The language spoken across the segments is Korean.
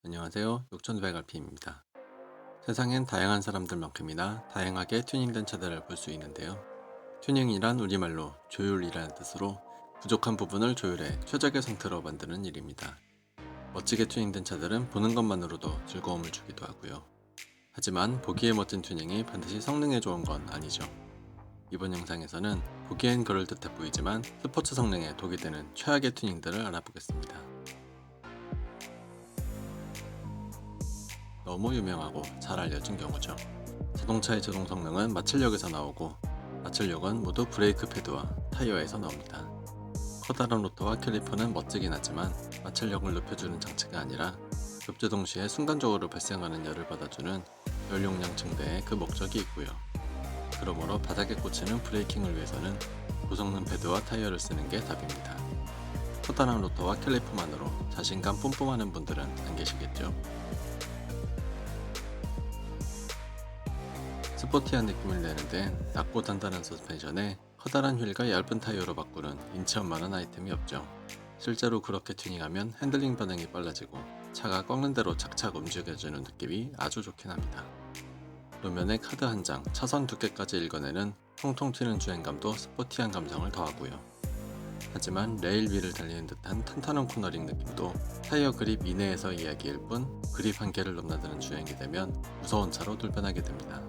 안녕하세요. 욕천배갈피입니다. 세상엔 다양한 사람들만큼이나 다양하게 튜닝된 차들을 볼 수 있는데요. 튜닝이란 우리말로 조율이라는 뜻으로 부족한 부분을 조율해 최적의 상태로 만드는 일입니다. 멋지게 튜닝된 차들은 보는 것만으로도 즐거움을 주기도 하고요. 하지만 보기에 멋진 튜닝이 반드시 성능에 좋은 건 아니죠. 이번 영상에서는 보기엔 그럴듯해 보이지만 스포츠 성능에 독이 되는 최악의 튜닝들을 알아보겠습니다. 너무 유명하고 잘 알려진 경우죠. 자동차의 제동 성능은 마찰력에서 나오고 마찰력은 모두 브레이크 패드와 타이어에서 나옵니다. 커다란 로터와 캘리퍼는 멋지긴 하지만 마찰력을 높여주는 장치가 아니라 급제 동시에 순간적으로 발생하는 열을 받아주는 열 용량 증대에 그 목적이 있고요. 그러므로 바닥에 꽂히는 브레이킹을 위해서는 고성능 패드와 타이어를 쓰는 게 답입니다. 커다란 로터와 캘리퍼만으로 자신감 뿜뿜하는 분들은 안 계시겠죠. 스포티한 느낌을 내는데 낮고 단단한 서스펜션에 커다란 휠과 얇은 타이어로 바꾸는 인체원만한 아이템이 없죠. 실제로 그렇게 튜닝하면 핸들링 반응이 빨라지고 차가 꺾는 대로 착착 움직여주는 느낌이 아주 좋긴 합니다.路面에 카드 한 장, 차선 두께까지 읽어내는 통통 튀는 주행감도 스포티한 감성을 더하고요. 하지만 레일 위를 달리는 듯한 탄탄한 코너링 느낌도 타이어 그립 이내에서 이야기일 뿐 그립 한계를 넘나드는 주행이 되면 무서운 차로 돌변하게 됩니다.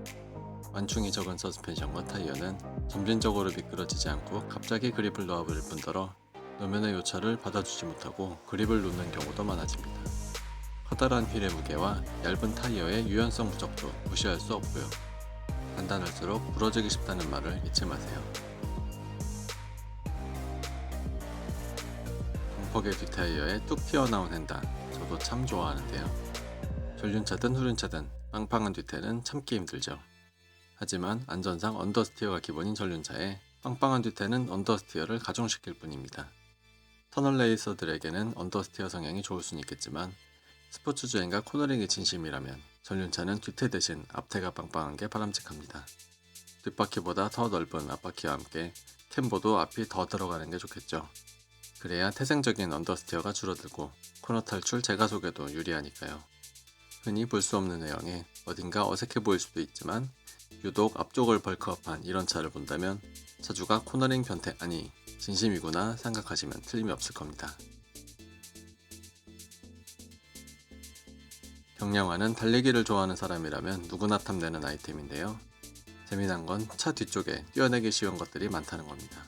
완충이 적은 서스펜션과 타이어는 점진적으로 미끄러지지 않고 갑자기 그립을 놓아버릴 뿐더러 노면의 요차를 받아주지 못하고 그립을 놓는 경우도 많아집니다. 커다란 휠의 무게와 얇은 타이어의 유연성 부족도 무시할 수 없고요. 단단할수록 부러지기 쉽다는 말을 잊지 마세요. 범퍼의 뒷타이어에 뚝 튀어나온 휀다, 저도 참 좋아하는데요. 전륜차든 후륜차든 빵빵한 뒷태는 참기 힘들죠. 하지만 안전상 언더스티어가 기본인 전륜차에 빵빵한 뒷태는 언더스티어를 가중시킬 뿐입니다. 터널 레이서들에게는 언더스티어 성향이 좋을 수는 있겠지만 스포츠 주행과 코너링이 진심이라면 전륜차는 뒷태 대신 앞태가 빵빵한 게 바람직합니다. 뒷바퀴보다 더 넓은 앞바퀴와 함께 캠보도 앞이 더 들어가는 게 좋겠죠. 그래야 태생적인 언더스티어가 줄어들고 코너 탈출 제가속에도 유리하니까요. 흔히 볼 수 없는 외형에 어딘가 어색해 보일 수도 있지만 유독 앞쪽을 벌크업한 이런 차를 본다면 차주가 코너링 변태 아니 진심이구나 생각하시면 틀림이 없을 겁니다. 경량화는 달리기를 좋아하는 사람이라면 누구나 탐내는 아이템인데요. 재미난 건 차 뒤쪽에 띄어내기 쉬운 것들이 많다는 겁니다.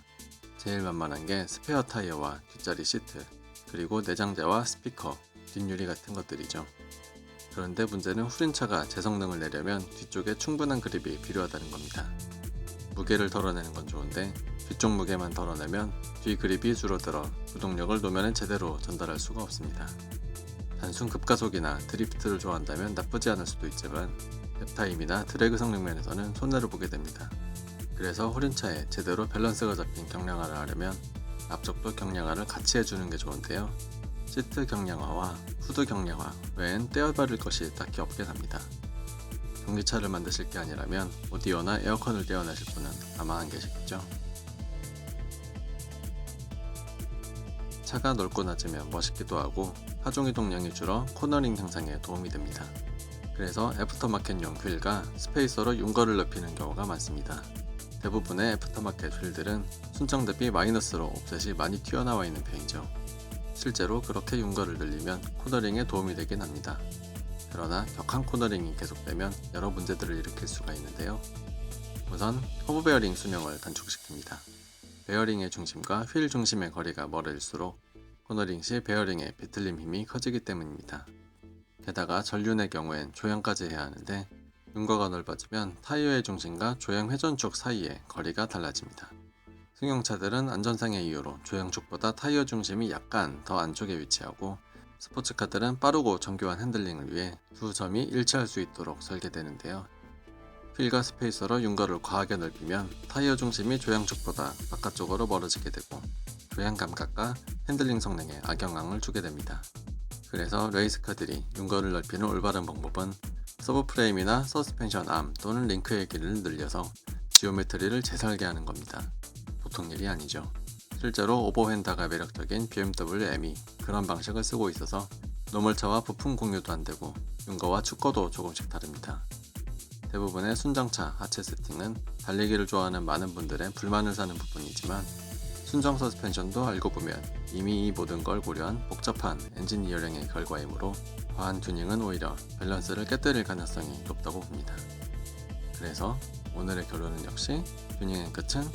제일 만만한 게 스페어 타이어와 뒷자리 시트, 그리고 내장재와 스피커, 뒷유리 같은 것들이죠. 그런데 문제는 후륜차가 제 성능을 내려면 뒤쪽에 충분한 그립이 필요하다는 겁니다. 무게를 덜어내는 건 좋은데 뒤쪽 무게만 덜어내면 뒤 그립이 줄어들어 구동력을 노면에 제대로 전달할 수가 없습니다. 단순 급가속이나 드리프트를 좋아한다면 나쁘지 않을 수도 있지만 랩타임이나 드래그 성능 면에서는 손해를 보게 됩니다. 그래서 후륜차에 제대로 밸런스가 잡힌 경량화를 하려면 앞쪽도 경량화를 같이 해주는 게 좋은데요. 시트 경량화와 후드 경량화 외엔 떼어버릴 것이 딱히 없게 됩니다. 전기차를 만드실 게 아니라면 오디오나 에어컨을 떼어내실 분은 아마 안 계시겠죠. 차가 넓고 낮으면 멋있기도 하고 하중 이동량이 줄어 코너링 향상에 도움이 됩니다. 그래서 애프터마켓용 휠과 스페이서로 윤곽을 넓히는 경우가 많습니다. 대부분의 애프터마켓 휠들은 순정 대비 마이너스로 옵셋이 많이 튀어나와 있는 편이죠. 실제로 그렇게 윤곽을 늘리면 코너링에 도움이 되긴 합니다. 그러나 격한 코너링이 계속되면 여러 문제들을 일으킬 수가 있는데요. 우선 허브 베어링 수명을 단축시킵니다. 베어링의 중심과 휠 중심의 거리가 멀어질수록 코너링 시 베어링의 비틀림 힘이 커지기 때문입니다. 게다가 전륜의 경우엔 조향까지 해야 하는데 윤곽가 넓어지면 타이어의 중심과 조향 회전축 사이의 거리가 달라집니다. 승용차들은 안전상의 이유로 조향축보다 타이어 중심이 약간 더 안쪽에 위치하고 스포츠카들은 빠르고 정교한 핸들링을 위해 두 점이 일치할 수 있도록 설계되는데요. 휠과 스페이서로 윤곽을 과하게 넓히면 타이어 중심이 조향축보다 바깥쪽으로 멀어지게 되고 조향 감각과 핸들링 성능에 악영향을 주게 됩니다. 그래서 레이스카들이 윤곽을 넓히는 올바른 방법은 서브프레임이나 서스펜션 암 또는 링크의 길이를 늘려서 지오메트리를 재설계하는 겁니다. 보통 일이 아니죠. 실제로 오버핸다가 매력적인 BMW M이 그런 방식을 쓰고 있어서 노멀차와 부품 공유도 안되고 윤거와 축거도 조금씩 다릅니다. 대부분의 순정차 하체 세팅은 달리기를 좋아하는 많은 분들의 불만을 사는 부분이지만 순정 서스펜션도 알고 보면 이미 이 모든 걸 고려한 복잡한 엔지니어링의 결과이므로 과한 튜닝은 오히려 밸런스를 깨뜨릴 가능성이 높다고 봅니다. 그래서 오늘의 결론은 역시 튜닝의 끝은